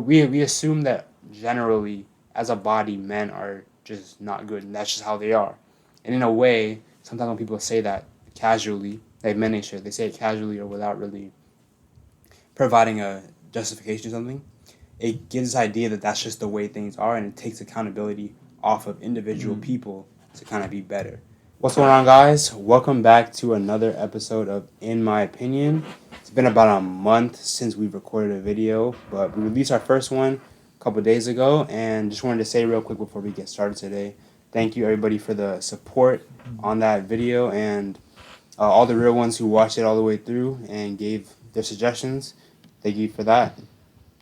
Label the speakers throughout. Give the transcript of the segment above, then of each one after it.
Speaker 1: we assume that generally as a body men are just not good and that's just how they are. And in a way, sometimes when people say that casually, like men ain't shit, they say it casually or without really providing a justification or something. It gives this idea that that's just the way things are, and it takes accountability off of individual people to kind of be better. What's going on, guys? Welcome back to another episode of In My Opinion. It's been about a month since we recorded a video, but we released our first one a couple days ago, and just wanted to say real quick before we get started today, thank you everybody for the support on that video, and all the real ones who watched it all the way through and gave their suggestions. Thank you for that,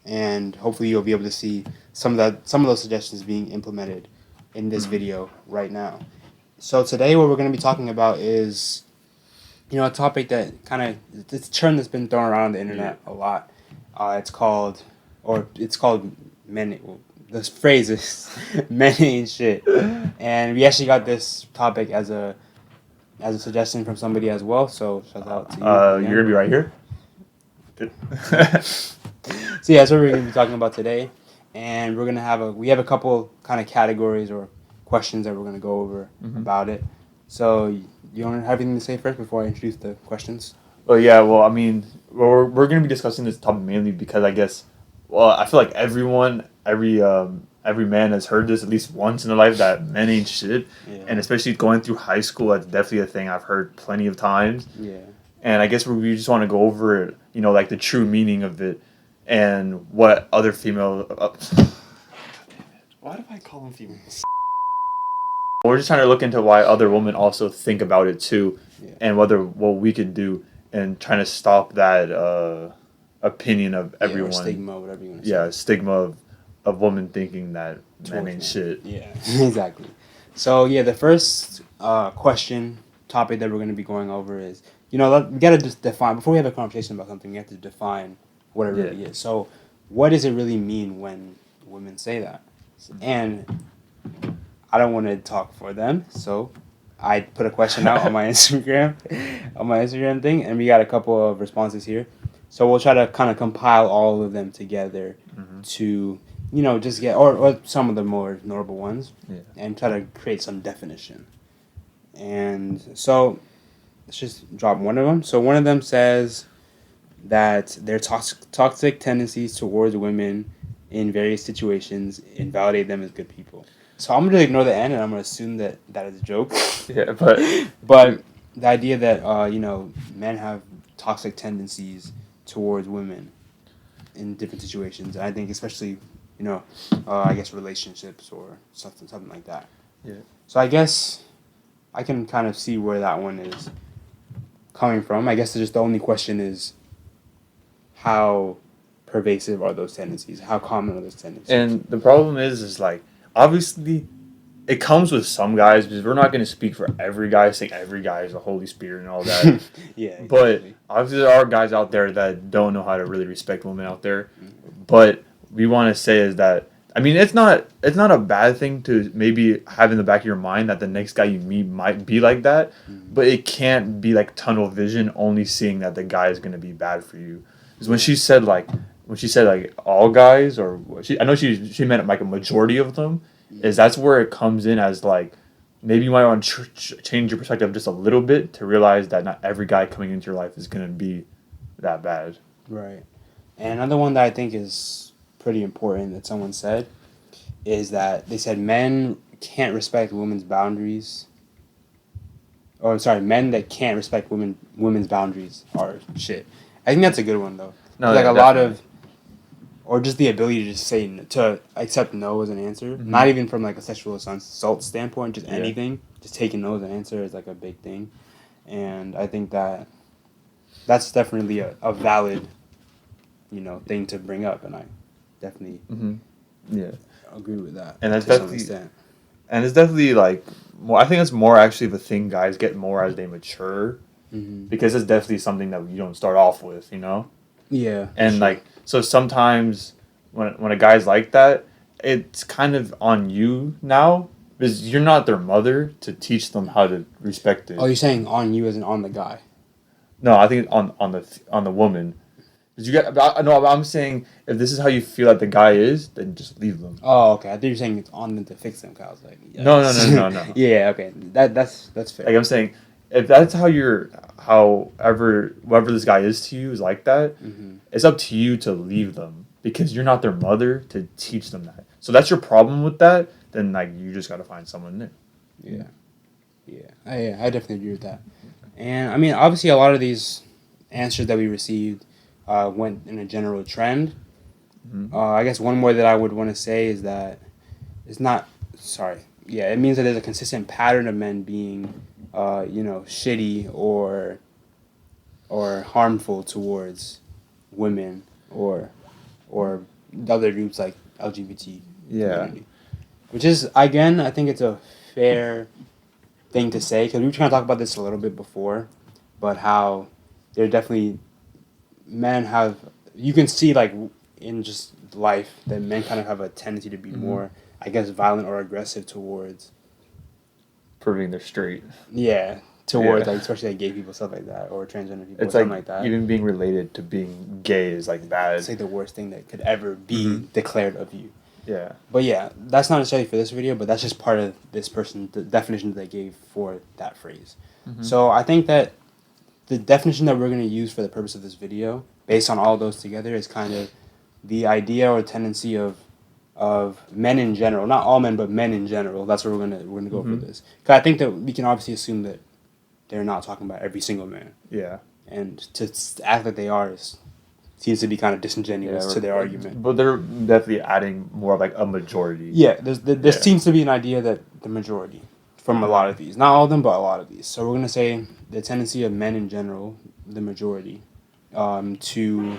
Speaker 1: and hopefully you'll be able to see some of those suggestions being implemented in this video right now. So today what we're going to be talking about is, a topic that kind of, it's a term that's been thrown around the internet a lot. It's called men, well, this phrase is men ain't shit. And we actually got this topic as a suggestion from somebody as well, so shout out to you.
Speaker 2: You're going to be right here? Good.
Speaker 1: So yeah, that's what we're going to be talking about today. And we're going to we have a couple kind of categories or questions that we're going to go over about it. So you don't have anything to say first before I introduce the questions?
Speaker 2: Well, yeah, I mean, we're going to be discussing this topic mainly because I feel like every man has heard this at least once in their life, that men ain't shit. Yeah. And especially going through high school, that's definitely a thing I've heard plenty of times. Yeah. And I guess we just want to go over it, like the true meaning of it and what other female... why do I call them females? We're just trying to look into why other women also think about it too, and what we could do, and trying to stop that opinion of everyone.
Speaker 1: Stigma, whatever you want to say.
Speaker 2: Yeah, stigma of women thinking that men ain't shit.
Speaker 1: Yeah, exactly. So the first topic that we're going to be going over is, we got to just define, before we have a conversation about something, we have to define what it really is. So what does it really mean when women say that? And I don't want to talk for them, so I put a question out on my Instagram thing, and we got a couple of responses here. So we'll try to kind of compile all of them together to, just get, or some of the more notable ones, and try to create some definition. And so let's just drop one of them. So one of them says that their toxic tendencies towards women in various situations invalidate them as good people. So I'm going to ignore the end, and I'm going to assume that is a joke.
Speaker 2: Yeah, but
Speaker 1: the idea that, men have toxic tendencies towards women in different situations. I think especially, I guess relationships or something like that.
Speaker 2: Yeah.
Speaker 1: So I guess I can kind of see where that one is coming from. I guess the only question is, how pervasive are those tendencies? How common are those tendencies?
Speaker 2: And the problem is like, obviously, it comes with some guys, because we're not going to speak for every guy, saying every guy is the Holy Spirit and all that.
Speaker 1: Yeah, exactly.
Speaker 2: But obviously there are guys out there that don't know how to really respect women out there. But we want to say is that, I mean, it's not a bad thing to maybe have in the back of your mind that the next guy you meet might be like that, but it can't be like tunnel vision, only seeing that the guy is going to be bad for you. Because when she said all guys, or I know she meant like a majority of them, is that's where it comes in as like, maybe you might want to change your perspective just a little bit to realize that not every guy coming into your life is going to be that bad.
Speaker 1: Right. And another one that I think is pretty important that someone said is that they said men can't respect women's boundaries. Men that can't respect women's boundaries are shit. I think that's a good one though.
Speaker 2: No,
Speaker 1: like
Speaker 2: definitely.
Speaker 1: A lot of, or just the ability to just to accept no as an answer, not even from like a sexual assault standpoint, just anything, just taking no as an answer is like a big thing, and I think that's definitely a valid, thing to bring up, and I definitely agree with that.
Speaker 2: And that's definitely like more. I think it's more actually the thing guys get more as they mature, because it's definitely something that you don't start off with,
Speaker 1: Yeah.
Speaker 2: And
Speaker 1: sure.
Speaker 2: like, so sometimes when a guy's like that, it's kind of on you now, because you're not their mother to teach them how to respect it.
Speaker 1: Oh, you're saying on you as in on the guy?
Speaker 2: No, I think on the woman, You get, no, I'm saying if this is how you feel that the guy is, then just leave them.
Speaker 1: Oh, okay. I thought you were saying it's on them to fix them. 'Cause I was like,
Speaker 2: No, no,
Speaker 1: yikes.
Speaker 2: no, no, no.
Speaker 1: Yeah, okay. That's fair.
Speaker 2: Like I'm saying, if that's how however whoever this guy is to you is like that, it's up to you to leave them because you're not their mother to teach them that. So that's your problem with that. Then like you just got to find someone new.
Speaker 1: Yeah, I definitely agree with that. And I mean, obviously, a lot of these answers that we received went in a general trend. I guess one more that I would want to say is that it's not. Sorry. Yeah, it means that there's a consistent pattern of men being, shitty or harmful towards women or other groups like LGBT community. Which is, again, I think it's a fair thing to say because we were trying to talk about this a little bit before, but how there definitely men have, you can see like in just life that men kind of have a tendency to be more, I guess, violent or aggressive towards
Speaker 2: Proving they're straight.
Speaker 1: Towards like especially like gay people, stuff like that, or transgender people,
Speaker 2: It's
Speaker 1: something
Speaker 2: like
Speaker 1: that.
Speaker 2: even being related to being gay is like bad.
Speaker 1: It's like the worst thing that could ever be declared of you.
Speaker 2: Yeah.
Speaker 1: But yeah, that's not necessarily for this video, but that's just part of this person, the definition that they gave for that phrase. So I think that the definition that we're going to use for the purpose of this video, based on all those together, is kind of the idea or tendency of men in general, not all men, but men in general. That's where we're gonna go for this. Because I think that we can obviously assume that they're not talking about every single man.
Speaker 2: Yeah.
Speaker 1: And to act like they are seems to be kind of disingenuous to their argument.
Speaker 2: But they're definitely adding more of like a majority.
Speaker 1: Yeah, there seems to be an idea that the majority from a lot of these, not all of them, but a lot of these. So we're gonna say the tendency of men in general, the majority, to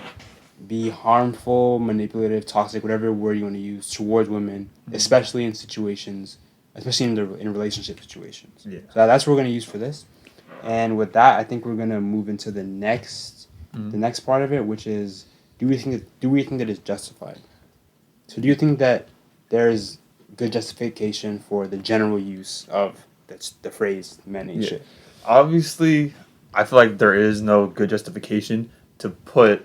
Speaker 1: be harmful, manipulative, toxic, whatever word you want to use towards women, especially in situations, especially in relationship situations.
Speaker 2: Yeah.
Speaker 1: So that's what we're gonna use for this. And with that, I think we're gonna move into the next part of it, which is do we think that it's justified? So do you think that there's good justification for the general use of the phrase "men ain't shit"?
Speaker 2: Obviously, I feel like there is no good justification to put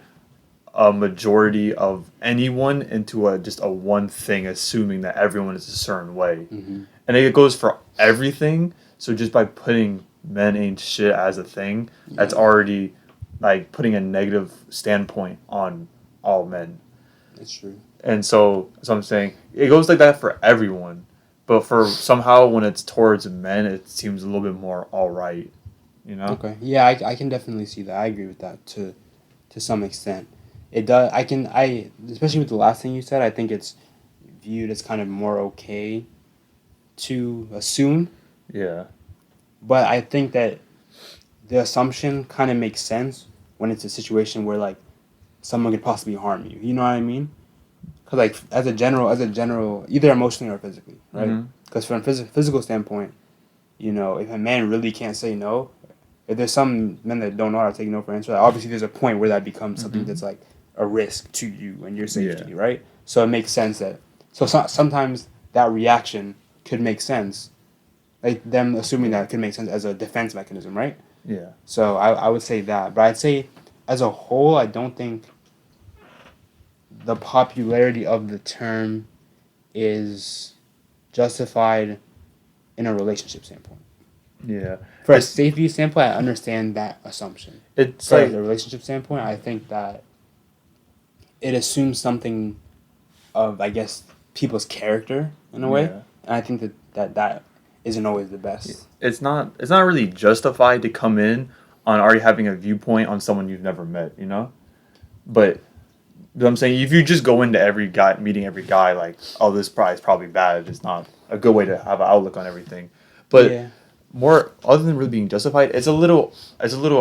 Speaker 2: a majority of anyone into just a one thing, assuming that everyone is a certain way, and it goes for everything. So just by putting men ain't shit as a thing, that's already like putting a negative standpoint on all men.
Speaker 1: That's true.
Speaker 2: And so I'm saying it goes like that for everyone, but for somehow when it's towards men, it seems a little bit more all right, you know?
Speaker 1: Okay. Yeah, I can definitely see that. I agree with that to some extent. It does. I especially with the last thing you said. I think it's viewed as kind of more okay to assume.
Speaker 2: Yeah.
Speaker 1: But I think that the assumption kind of makes sense when it's a situation where like someone could possibly harm you. You know what I mean? Because like as a general, either emotionally or physically, right? Because from a physical standpoint, if a man really can't say no, if there's some men that don't know how to take no for an answer, obviously there's a point where that becomes something that's like a risk to you and your safety, right? So it makes sense that sometimes that reaction could make sense. Like them assuming that could make sense as a defense mechanism, right?
Speaker 2: Yeah.
Speaker 1: So I would say that. But I'd say as a whole, I don't think the popularity of the term is justified in a relationship standpoint.
Speaker 2: Yeah.
Speaker 1: For a safety standpoint, I understand that assumption.
Speaker 2: It's
Speaker 1: For
Speaker 2: like
Speaker 1: a relationship standpoint, I think that it assumes something of, I guess, people's character in a way. And I think that isn't always the best.
Speaker 2: It's not really justified to come in on already having a viewpoint on someone you've never met, you know? But I'm saying if you just go into meeting every guy like, oh, this is probably bad, it's not a good way to have an outlook on everything. But more other than really being justified, it's a little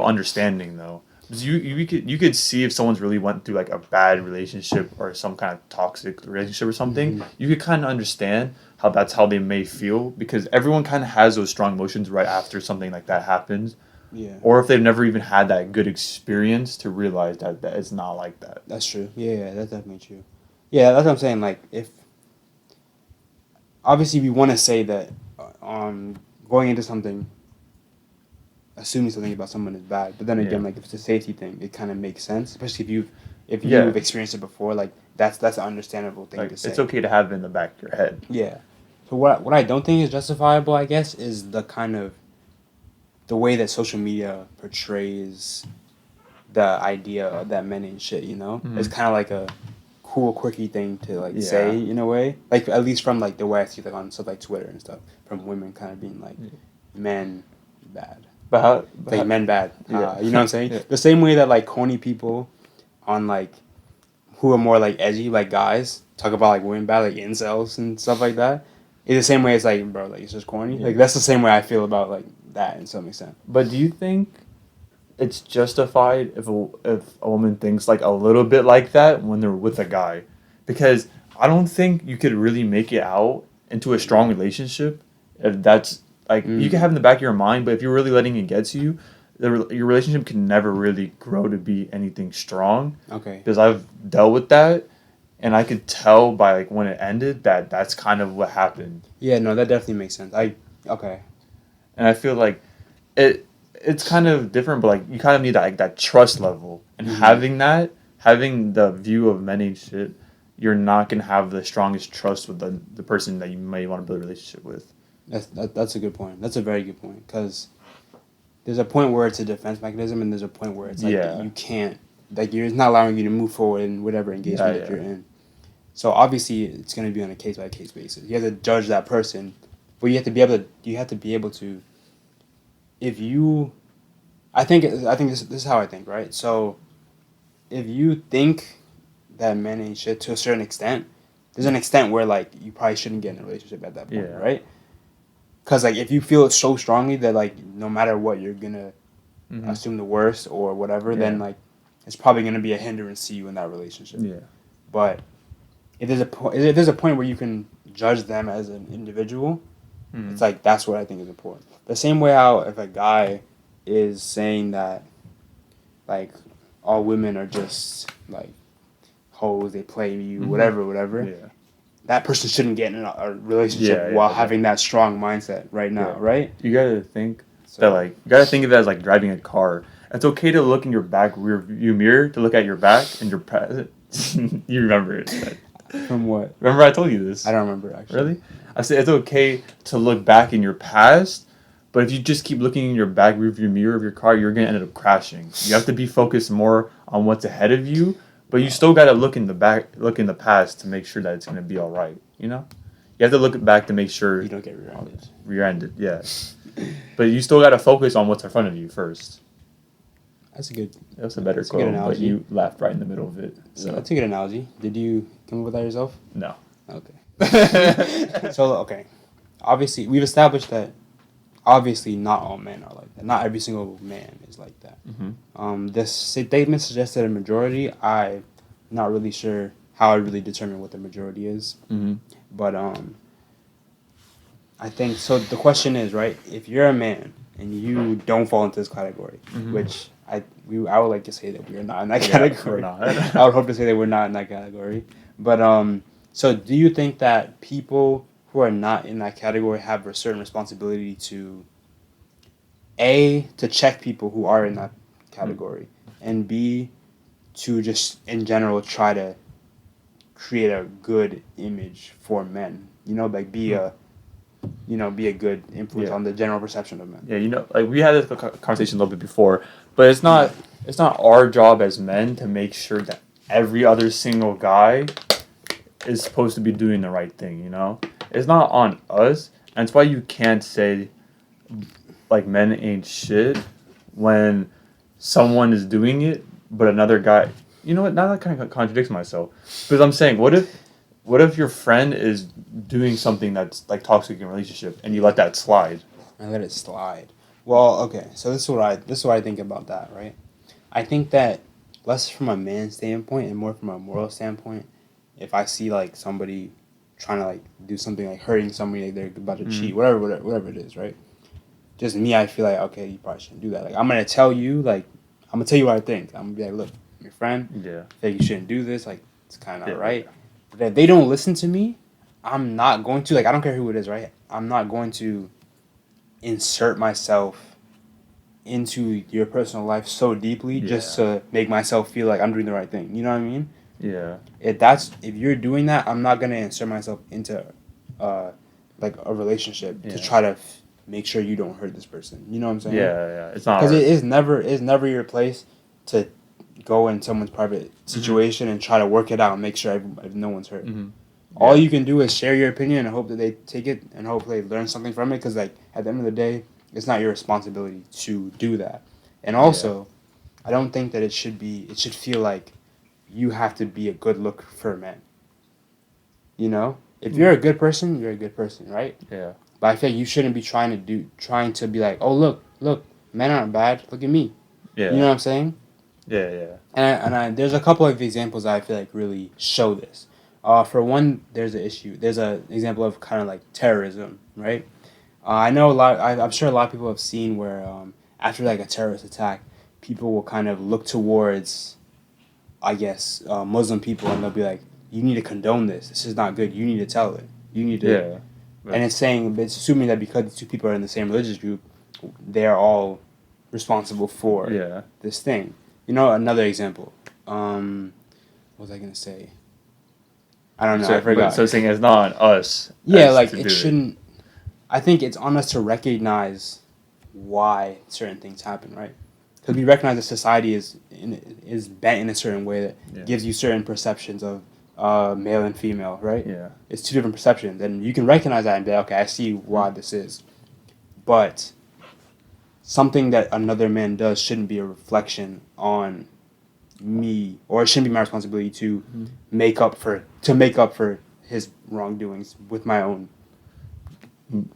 Speaker 2: understanding though. Because you could see if someone's really went through like a bad relationship or some kind of toxic relationship or something. You could kind of understand how that's how they may feel because everyone kind of has those strong emotions right after something like that happens.
Speaker 1: Yeah.
Speaker 2: Or if they've never even had that good experience to realize that it's not like that.
Speaker 1: That's true. Yeah, that's definitely true. Yeah, that's what I'm saying. Like, if obviously we want to say that going into something, assuming something about someone is bad, but then again, like if it's a safety thing, it kind of makes sense, especially if you've if
Speaker 2: Yeah.
Speaker 1: you've experienced it before, like that's an understandable thing
Speaker 2: Like
Speaker 1: to say.
Speaker 2: it's okay to have it in the back of your head.
Speaker 1: Yeah. So what I don't think is justifiable, I guess, is the kind of the way that social media portrays the idea of that men ain't shit. You know, it's kind of like a cool, quirky thing to like say in a way. Like at least from like the way I see like on stuff like Twitter and stuff, from women kind of being like men bad.
Speaker 2: But how?
Speaker 1: Like men bad.
Speaker 2: Yeah.
Speaker 1: You know what I'm saying?
Speaker 2: Yeah.
Speaker 1: The same way that like corny people on like who are more like edgy like guys talk about like women bad like incels and stuff like that. It's the same way it's like bro like it's just corny.
Speaker 2: Yeah.
Speaker 1: Like that's the same way I feel about like that in some extent.
Speaker 2: But do you think it's justified if a woman thinks like a little bit like that when they're with a guy? Because I don't think you could really make it out into a strong relationship if that's like you can have in the back of your mind, but if you're really letting it get to you, your relationship can never really grow to be anything strong.
Speaker 1: Okay.
Speaker 2: Because I've dealt with that, and I could tell by like when it ended that that's kind of what happened.
Speaker 1: Yeah, no, that definitely makes sense. Okay.
Speaker 2: And I feel like it's kind of different, but like you kind of need that trust level, and having the view of men ain't shit, you're not gonna have the strongest trust with the person that you may want to build a relationship with.
Speaker 1: That's a good point. That's a very good point because there's a point where it's a defense mechanism and there's a point where it's like you can't like you're not allowing you to move forward in whatever engagement that you're in. So obviously it's going to be on a case by case basis. You have to judge that person, but you have to be able to if you I think this is how I think, right? So if you think that men ain't shit to a certain extent, there's an extent where like you probably shouldn't get in a relationship at that point, right? Because like if you feel it so strongly that like no matter what you're gonna assume the worst or whatever, then like it's probably gonna be a hindrance to you in that relationship.
Speaker 2: Yeah.
Speaker 1: But if there's a point where you can judge them as an individual, it's like that's what I think is important. The same way how if a guy is saying that like all women are just like hoes, they play you, whatever.
Speaker 2: Yeah.
Speaker 1: That person shouldn't get in a relationship while having that strong mindset right now, right?
Speaker 2: You gotta think you gotta think of it as like driving a car. It's okay to look in your back rear view mirror to look at your back and your present. You remember it?
Speaker 1: From what?
Speaker 2: Remember I told you this?
Speaker 1: I don't remember actually.
Speaker 2: Really? I said it's okay to look back in your past, but if you just keep looking in your back rear view mirror of your car, you're gonna end up crashing. You have to be focused more on what's ahead of you. But you still gotta look in the past to make sure that it's gonna be all right. You know, you have to look back to make sure
Speaker 1: you don't get rear-ended.
Speaker 2: Rear-ended, yeah. But you still gotta focus on what's in front of you first.
Speaker 1: That's a good.
Speaker 2: That's a better quote, but you laughed right in the middle of it. So
Speaker 1: That's a good analogy. Did you come up with that yourself?
Speaker 2: No.
Speaker 1: Okay. So okay, obviously we've established that. Obviously, not all men are like that. Not every single man is like that. This statement suggests that a majority. I'm not really sure how I really determine what the majority is. But I think so. The question is right. If you're a man and you don't fall into this category, which I would like to say that we are not in that category.
Speaker 2: We're not.
Speaker 1: I would hope to say that we're not in that category. But so do you think that people who are not in that category have a certain responsibility to check people who are in that category, and B, to just in general try to create a good image for men, like be a good influence on the general perception of men.
Speaker 2: Yeah, like we had this conversation a little bit before, but it's not our job as men to make sure that every other single guy is supposed to be doing the right thing, It's not on us, and that's why you can't say, like, men ain't shit when someone is doing it, but another guy... You know what? Now that kind of contradicts myself. Because I'm saying, what if your friend is doing something that's, like, toxic in a relationship, and you let that slide?
Speaker 1: I let it slide. Well, okay, so this is what I think about that, right? I think that less from a man's standpoint and more from a moral standpoint, if I see, like, somebody trying to, like, do something, like, hurting somebody, like, they're about to cheat, whatever it is, right? Just me, I feel like, okay, you probably shouldn't do that. Like, I'm going to tell you what I think. I'm going to be like, look, your friend, I think you shouldn't do this, like, it's kind of not right. But if they don't listen to me, I'm not going to, like, I don't care who it is, right? I'm not going to insert myself into your personal life so deeply just to make myself feel like I'm doing the right thing. You know what I mean?
Speaker 2: Yeah.
Speaker 1: If you're doing that, I'm not gonna insert myself into like a relationship to try to make sure you don't hurt this person. You know what I'm saying?
Speaker 2: Yeah. It's not
Speaker 1: Because it is never your place to go in someone's private situation and try to work it out and make sure no one's hurt.
Speaker 2: Mm-hmm.
Speaker 1: All you can do is share your opinion and hope that they take it and hopefully learn something from it. Because like at the end of the day, it's not your responsibility to do that. And also, I don't think that it should be. It should feel like you have to be a good look for men. You know, if you're a good person, you're a good person, right?
Speaker 2: Yeah.
Speaker 1: But I feel like you shouldn't be trying to be like, oh look, men aren't bad. Look at me.
Speaker 2: Yeah.
Speaker 1: You know what I'm saying?
Speaker 2: Yeah.
Speaker 1: And there's a couple of examples that I feel like really show this. For one, there's an issue. There's an example of kind of like terrorism, right? I know a lot. I'm sure a lot of people have seen where after like a terrorist attack, people will kind of look towards, I guess, Muslim people, and they'll be like, "You need to condone this. This is not good. You need to tell it. You need to."
Speaker 2: Yeah.
Speaker 1: And it's assuming that because the two people are in the same religious group, they are all responsible for this thing. You know, another example. What was I gonna say? I don't know. I forgot.
Speaker 2: So saying it's not on us.
Speaker 1: Yeah, like it shouldn't. I think it's on us to recognize why certain things happen, right? Because we recognize that society is bent in a certain way that gives you certain perceptions of male and female, right?
Speaker 2: Yeah.
Speaker 1: It's two different perceptions, and you can recognize that and be like, okay, I see why this is. But something that another man does shouldn't be a reflection on me, or it shouldn't be my responsibility to make up for his wrongdoings with my own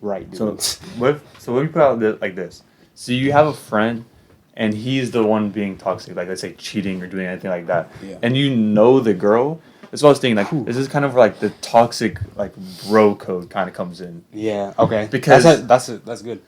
Speaker 1: right doings.
Speaker 2: So what if you put out like this? So you have a friend, and he's the one being toxic, like let's say cheating or doing anything like that, and you know the girl. That's what I was thinking. Like this is kind of like the toxic like bro code kind of comes in.
Speaker 1: Yeah. Okay.
Speaker 2: Because
Speaker 1: that's good.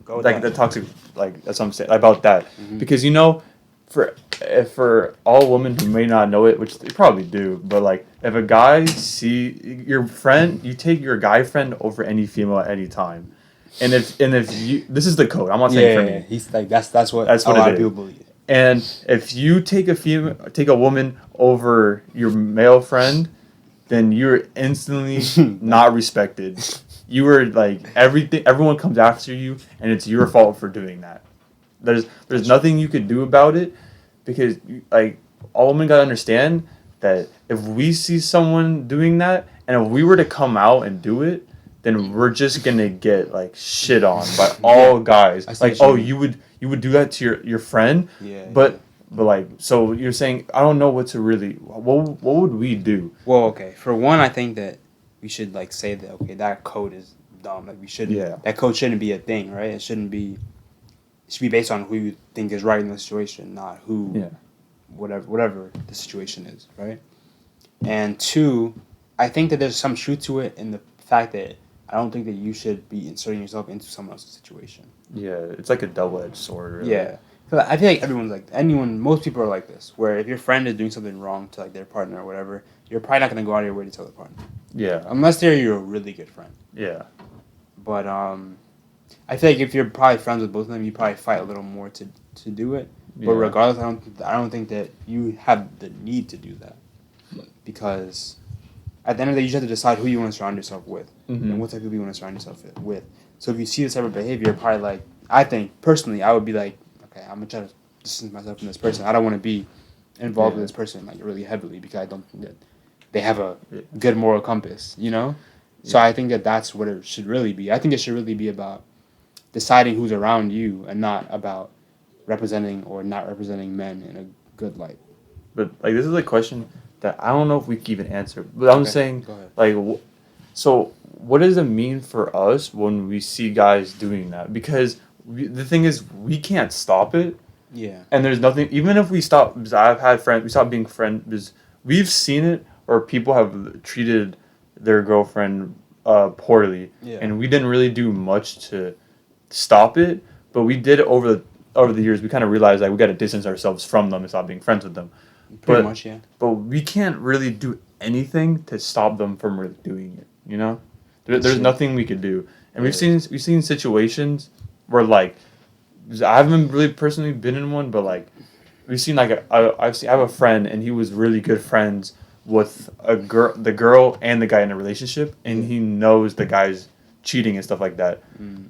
Speaker 1: Go with
Speaker 2: like
Speaker 1: that.
Speaker 2: the toxic, like that's what I'm saying about that. Because you know, for all women who may not know it, which they probably do, but like if a guy see your friend, you take your guy friend over any female at any time, and if you, this is the code. I'm not saying for me.
Speaker 1: He's like that's what
Speaker 2: a
Speaker 1: lot of people believe.
Speaker 2: And if you take a woman over your male friend, then you're instantly not respected. You were like everyone comes after you, and it's your fault for doing that. There's nothing you could do about it, because like all women gotta understand that if we see someone doing that, and if we were to come out and do it, then we're just gonna get like shit on by all guys. Like, oh, you would do that to your friend, but like, so you're saying I don't know what to really what would we do?
Speaker 1: Well, okay, for one, I think that we should like say that okay, that code is dumb. Like we shouldn't. That code shouldn't be a thing, right? It shouldn't be. It should be based on who you think is right in the situation, not who. Whatever the situation is, right? And two, I think that there's some truth to it in the fact that I don't think that you should be inserting yourself into someone else's situation.
Speaker 2: Yeah, it's like a double-edged sword. Really.
Speaker 1: Yeah, I feel like most people are like this. Where if your friend is doing something wrong to like their partner or whatever, you're probably not gonna go out of your way to tell the partner.
Speaker 2: Yeah.
Speaker 1: Unless you're a really good friend.
Speaker 2: Yeah.
Speaker 1: But I feel like if you're probably friends with both of them, you probably fight a little more to do it. But regardless, I don't think that you have the need to do that, because at the end of the day, you just have to decide who you want to surround yourself with and what type of people you want to surround yourself with. So if you see this type of behavior, probably like I think personally, I would be like, okay, I'm gonna try to distance myself from this person. I don't want to be involved with this person like really heavily, because I don't think that they have a good moral compass. You know, so I think that that's what it should really be. I think it should really be about deciding who's around you and not about representing or not representing men in a good light.
Speaker 2: But like this is a question that I don't know if we can even answer. But I'm saying like, so what does it mean for us when we see guys doing that? Because the thing is, we can't stop it.
Speaker 1: Yeah.
Speaker 2: And there's nothing. Even if we stop, because I've had friends, we stop being friends because we've seen it, or people have treated their girlfriend poorly, and we didn't really do much to stop it. But we did it over the years. We kind of realized like we got to distance ourselves from them and stop being friends with them.
Speaker 1: Pretty much, yeah.
Speaker 2: But we can't really do anything to stop them from really doing it. You know, there's nothing we could do, and we've seen situations where like I haven't really personally been in one, but like we've seen like I have a friend and he was really good friends with the girl and the guy in a relationship, and he knows the guy's cheating and stuff like that.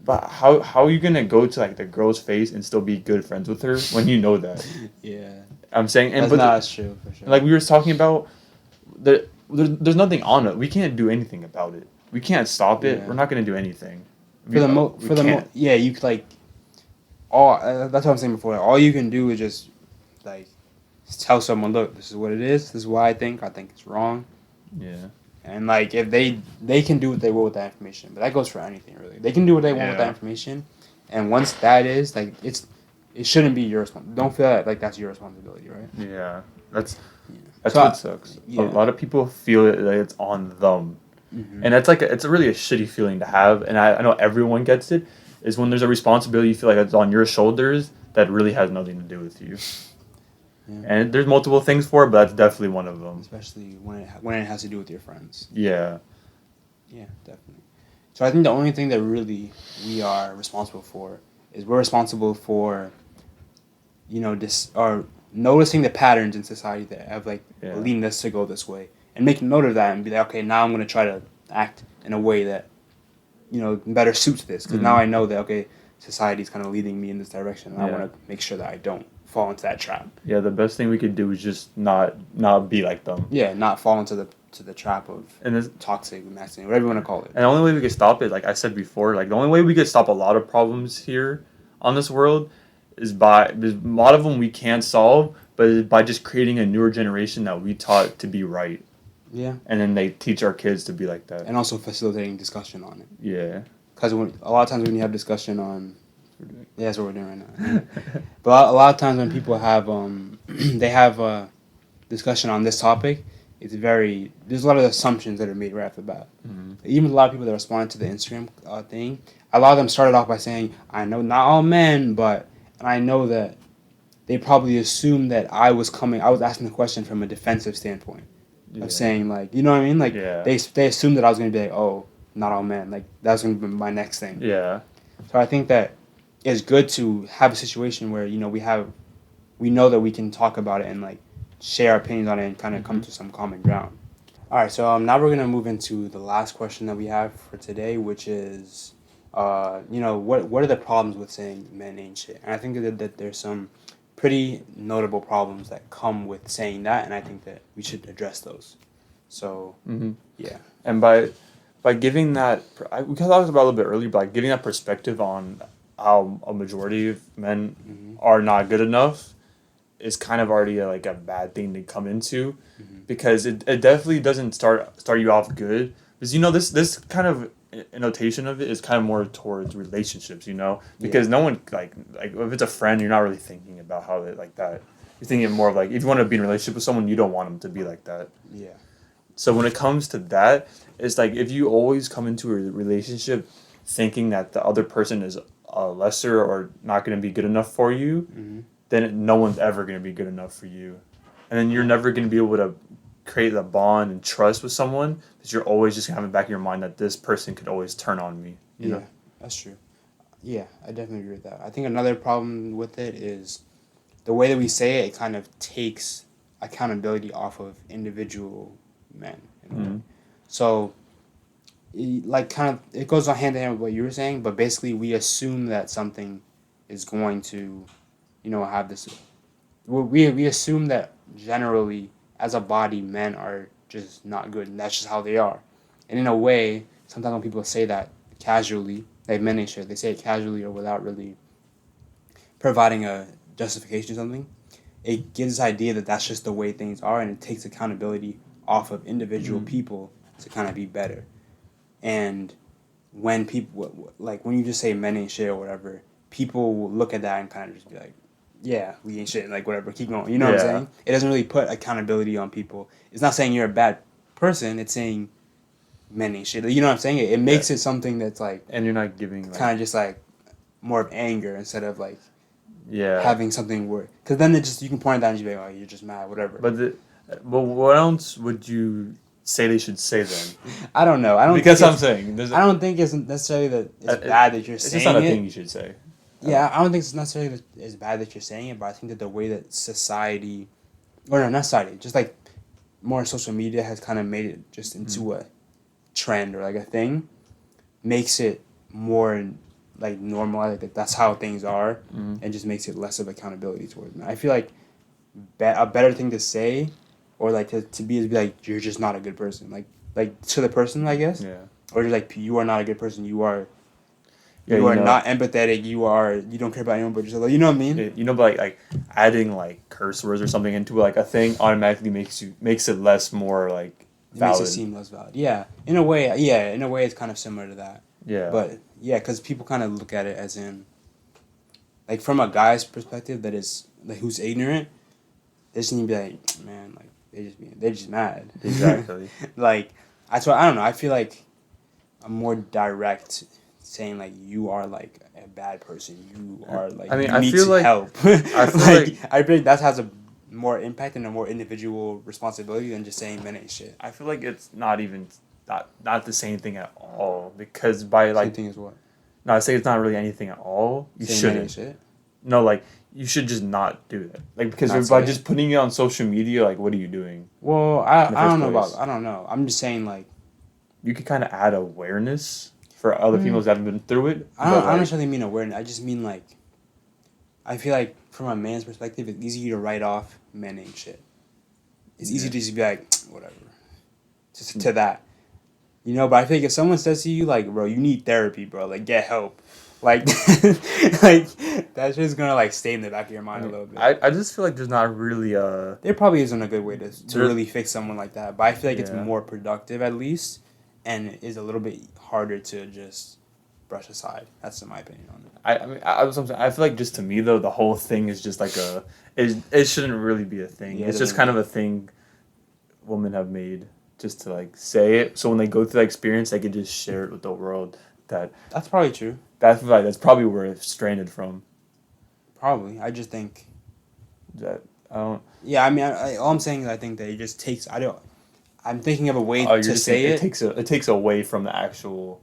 Speaker 2: But how are you gonna go to like the girl's face and still be good friends with her when you know that?
Speaker 1: Yeah.
Speaker 2: I'm saying, and
Speaker 1: That's
Speaker 2: but
Speaker 1: not true for sure.
Speaker 2: like we were talking about, there's nothing on it. We can't do anything about it. We can't stop it.
Speaker 1: Yeah.
Speaker 2: We're not gonna do anything.
Speaker 1: Yeah, you could like all. That's what I'm saying before. All you can do is just like tell someone, look, this is what it is. This is why I think. I think it's wrong.
Speaker 2: Yeah.
Speaker 1: And like if they can do what they will with that information, but that goes for anything really. They can do what they want with that
Speaker 2: Yeah.
Speaker 1: information, and once that is like it shouldn't be your responsibility. Don't feel like that's your responsibility, right?
Speaker 2: Yeah. That's
Speaker 1: So
Speaker 2: what sucks.
Speaker 1: yeah.
Speaker 2: A lot of people feel it like it's on them.
Speaker 1: Mm-hmm.
Speaker 2: And it's like it's really a shitty feeling to have, and I know everyone gets it. Is when there's a responsibility you feel like it's on your shoulders that really has nothing to do with you.
Speaker 1: Yeah.
Speaker 2: And there's multiple things for it, but that's definitely one of them.
Speaker 1: Especially when it has to do with your friends.
Speaker 2: Yeah.
Speaker 1: Yeah, definitely. So I think the only thing that really we are responsible for is we're responsible for, this or noticing the patterns in society that have leading us to go this way, and making note of that and be like, okay, now I'm going to try to act in a way that, better suits this, because now I know that okay, society's kind of leading me in this direction, and I want to make sure that I don't fall into that trap.
Speaker 2: Yeah, the best thing we could do is just not be like them.
Speaker 1: Yeah, not fall into the trap of toxic masculinity, whatever you want to call it.
Speaker 2: And the only way we could stop it, like I said before, like the only way we could stop a lot of problems here on this world is there's a lot of them we can't solve, but by just creating a newer generation that we taught to be right.
Speaker 1: Yeah.
Speaker 2: And then they teach our kids to be like that.
Speaker 1: And also facilitating discussion on it.
Speaker 2: Yeah.
Speaker 1: Because a lot of times when you have discussion on, that's what we're doing right now. But a lot of times when people have they have a discussion on this topic, there's a lot of assumptions that are made right off the bat.
Speaker 2: Mm-hmm.
Speaker 1: Even a lot of people that responded to the Instagram thing, a lot of them started off by saying, I know not all men, but, and I know that they probably assumed that I was asking the question from a defensive standpoint. Of saying, like, you know what I mean? Like, they assumed that I was going to be like, oh, not all men. Like, that's going to be my next thing.
Speaker 2: Yeah.
Speaker 1: So I think that it's good to have a situation where, we know that we can talk about it and, like, share our opinions on it and kind of come to some common ground. All right, so now we're going to move into the last question that we have for today, which is, what are the problems with saying men ain't shit? And I think that there's some pretty notable problems that come with saying that, and I think that we should address those. So, yeah.
Speaker 2: And by giving that, we talked about it a little bit earlier, but like giving that perspective on how a majority of men are not good enough is kind of already a bad thing to come into, because it definitely doesn't start you off good. Because this kind of notation of it is kind of more towards relationships, because no one like if it's a friend, you're not really thinking about how they like that. You're thinking more of like, if you want to be in a relationship with someone, you don't want them to be like that.
Speaker 1: Yeah.
Speaker 2: So when it comes to that, it's like if you always come into a relationship thinking that the other person is lesser or not going to be good enough for you, then no one's ever going to be good enough for you, and then you're never going to be able to create a bond and trust with someone, because you're always just having back in your mind that this person could always turn on me. You know?
Speaker 1: That's true. Yeah, I definitely agree with that. I think another problem with it is the way that we say it kind of takes accountability off of individual men. So, it goes hand in hand with what you were saying, but basically we assume that something is going to, have this. We assume that generally, as a body, men are just not good, and that's just how they are. And in a way, sometimes when people say that casually, like men ain't shit, they say it casually or without really providing a justification or something, it gives this idea that that's just the way things are, and it takes accountability off of individual people to kind of be better. And when people, like when you just say men ain't shit or whatever, people will look at that and kind of just be like, yeah, we ain't shit, like whatever, keep going. You know what I'm saying? It doesn't really put accountability on people. It's not saying you're a bad person, it's saying men ain't shit. You know what I'm saying? It makes it something that's like,
Speaker 2: and you're not giving
Speaker 1: kind of just like more of anger instead of like
Speaker 2: having
Speaker 1: something where, because then you can point it out and you be like, oh, you're just mad, whatever.
Speaker 2: But what else would you say they should say then?
Speaker 1: I don't know. I don't
Speaker 2: think it's necessarily that it's
Speaker 1: bad that you're saying it.
Speaker 2: It's just not a thing you should say.
Speaker 1: Yeah, I don't think it's necessarily as bad that you're saying it, but I think that the way that society, or no, not society, just like more social media has kind of made it just into a trend or like a thing, makes it more like normal. Like that's how things are, and just makes it less of accountability towards me. I feel like a better thing to say, or like to be is be like you're just not a good person. Like to the person, I guess,
Speaker 2: Yeah.
Speaker 1: or just like you are not a good person. You are.
Speaker 2: Yeah,
Speaker 1: You are not empathetic. You don't care about anyone but yourself. You know what I mean?
Speaker 2: You know, but like adding like curse words or something into like a thing automatically makes it less more like
Speaker 1: It makes it
Speaker 2: valid.
Speaker 1: seem less valid. Yeah, in a way. Yeah, in a way, it's kind of similar to that.
Speaker 2: Yeah.
Speaker 1: But yeah, because people kind of look at it as in, like, from a guy's perspective that is like who's ignorant, they just need to be like, man, like they're just mad.
Speaker 2: Exactly.
Speaker 1: Like that's why I don't know. I feel like I'm more direct, saying like you are like a bad person. You are like
Speaker 2: I mean,
Speaker 1: you
Speaker 2: I
Speaker 1: need
Speaker 2: feel
Speaker 1: to
Speaker 2: like-
Speaker 1: help.
Speaker 2: I feel like-
Speaker 1: I think that has a more impact and a more individual responsibility than just saying men ain't shit.
Speaker 2: I feel like it's not even not the same thing at all because by
Speaker 1: Same
Speaker 2: like
Speaker 1: thing as what?
Speaker 2: no, I say it's not really anything at all. You
Speaker 1: Saying men ain't
Speaker 2: shouldn't.
Speaker 1: shit.
Speaker 2: No, like you should just not do that. Like because
Speaker 1: Not
Speaker 2: by
Speaker 1: say it?
Speaker 2: just putting it on social media, like what are you doing?
Speaker 1: Well,
Speaker 2: In the
Speaker 1: I
Speaker 2: first
Speaker 1: don't know
Speaker 2: place.
Speaker 1: about I don't know. I'm just saying like
Speaker 2: You could kind of add awareness for other females that haven't been through it.
Speaker 1: I don't
Speaker 2: but,
Speaker 1: I don't
Speaker 2: like,
Speaker 1: necessarily mean awareness. I just mean like I feel like from a man's perspective, it's easy to write off men ain't shit. It's easy to just be like whatever, just to that, you know. But I feel like if someone says to you like, bro, you need therapy, bro, like get help, like like that shit's gonna like stay in the back of your mind a little bit.
Speaker 2: I just feel like there's not really a
Speaker 1: There probably isn't a good way to
Speaker 2: There-
Speaker 1: really fix someone like that, but I feel like it's
Speaker 2: Yeah.
Speaker 1: more productive at least, and it is a little bit harder to just brush aside. That's my opinion on it.
Speaker 2: I feel like just to me though the whole thing is just like it shouldn't really be a thing.
Speaker 1: Yeah, it
Speaker 2: It's just
Speaker 1: doesn't
Speaker 2: kind of a thing women have made just to like say it so when they go through that experience they can just share it with the world.
Speaker 1: That's probably true.
Speaker 2: That's probably where it's stranded from.
Speaker 1: Probably. I just think.
Speaker 2: That I don't.
Speaker 1: Yeah, I mean, all I'm saying is I think that it just takes. I don't. I'm thinking of a way
Speaker 2: Oh, you're
Speaker 1: to
Speaker 2: just
Speaker 1: say
Speaker 2: saying
Speaker 1: it.
Speaker 2: it takes away from the actual.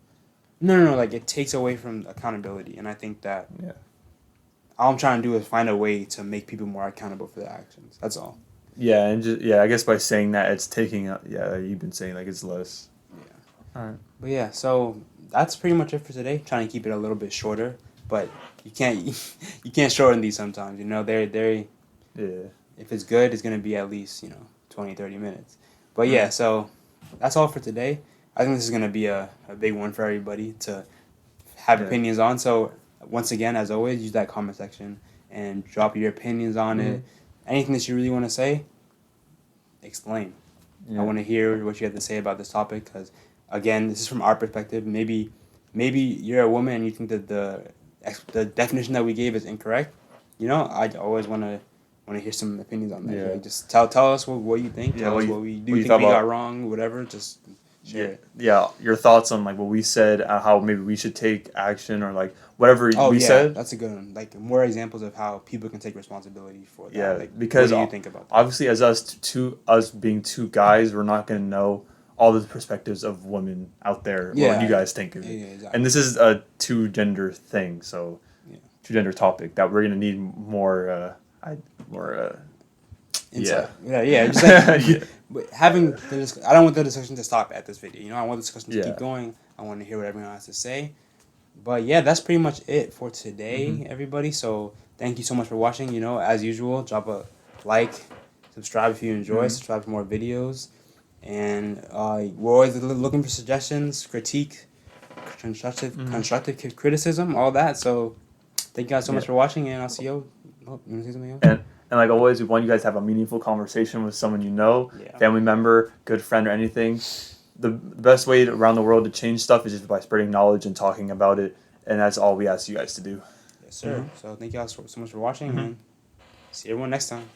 Speaker 1: No. Like it takes away from accountability, and I think that.
Speaker 2: Yeah.
Speaker 1: All I'm trying to do is find a way to make people more accountable for their actions. That's all.
Speaker 2: Yeah, and just I guess by saying that it's taking you've been saying like it's less.
Speaker 1: Yeah.
Speaker 2: All right.
Speaker 1: But yeah, so that's pretty much it for today. Trying to keep it a little bit shorter, but you can't you can't shorten these sometimes. You know, they're
Speaker 2: Yeah.
Speaker 1: if it's good, it's gonna be at least 20, 30 minutes. But yeah, so that's all for today. I think this is gonna be a big one for everybody to have
Speaker 2: Yeah.
Speaker 1: opinions on. So once again, as always, use that comment section and drop your opinions on it. Anything that you really want to say, explain.
Speaker 2: Yeah.
Speaker 1: I want to hear what you have to say about this topic because, again, this is from our perspective. Maybe you're a woman and you think that the definition that we gave is incorrect. I always want to hear some opinions on that.
Speaker 2: Yeah.
Speaker 1: Like, just tell us what you think.
Speaker 2: Yeah,
Speaker 1: Tell
Speaker 2: what
Speaker 1: us
Speaker 2: you-
Speaker 1: what we
Speaker 2: what
Speaker 1: do
Speaker 2: you
Speaker 1: think
Speaker 2: thought
Speaker 1: we got
Speaker 2: about-
Speaker 1: wrong. Whatever. Just share it.
Speaker 2: Yeah, your thoughts on like what we said, how maybe we should take action or like whatever
Speaker 1: Oh
Speaker 2: we
Speaker 1: yeah,
Speaker 2: said.
Speaker 1: that's a good one. Like more examples of how people can take responsibility for that.
Speaker 2: Yeah,
Speaker 1: Like,
Speaker 2: because
Speaker 1: what do you think about that?
Speaker 2: Obviously, as us being two guys, we're not gonna know all the perspectives of women out there.
Speaker 1: Yeah.
Speaker 2: What you guys think of it.
Speaker 1: Yeah, exactly.
Speaker 2: And this is a two gender thing, so
Speaker 1: Yeah.
Speaker 2: two gender topic that we're gonna need more.
Speaker 1: Insight. Yeah. Just like,
Speaker 2: Yeah.
Speaker 1: but having I don't want the discussion to stop at this video. I want the discussion to
Speaker 2: Yeah.
Speaker 1: keep going. I want to hear what everyone has to say. But yeah, that's pretty much it for today, everybody. So thank you so much for watching. As usual, drop a like, subscribe if you enjoy, subscribe for more videos, and we're always looking for suggestions, critique, constructive criticism, all that. So thank you guys so much for watching, and I'll see you. Oh, you want to say something else?
Speaker 2: And like always, we want you guys to have a meaningful conversation with someone you know,
Speaker 1: Yeah.
Speaker 2: family member, good friend, or anything. The best way around the world to change stuff is just by spreading knowledge and talking about it, and that's all we ask you guys to do.
Speaker 1: Yes, sir. So thank you guys so much for watching, and see everyone next time.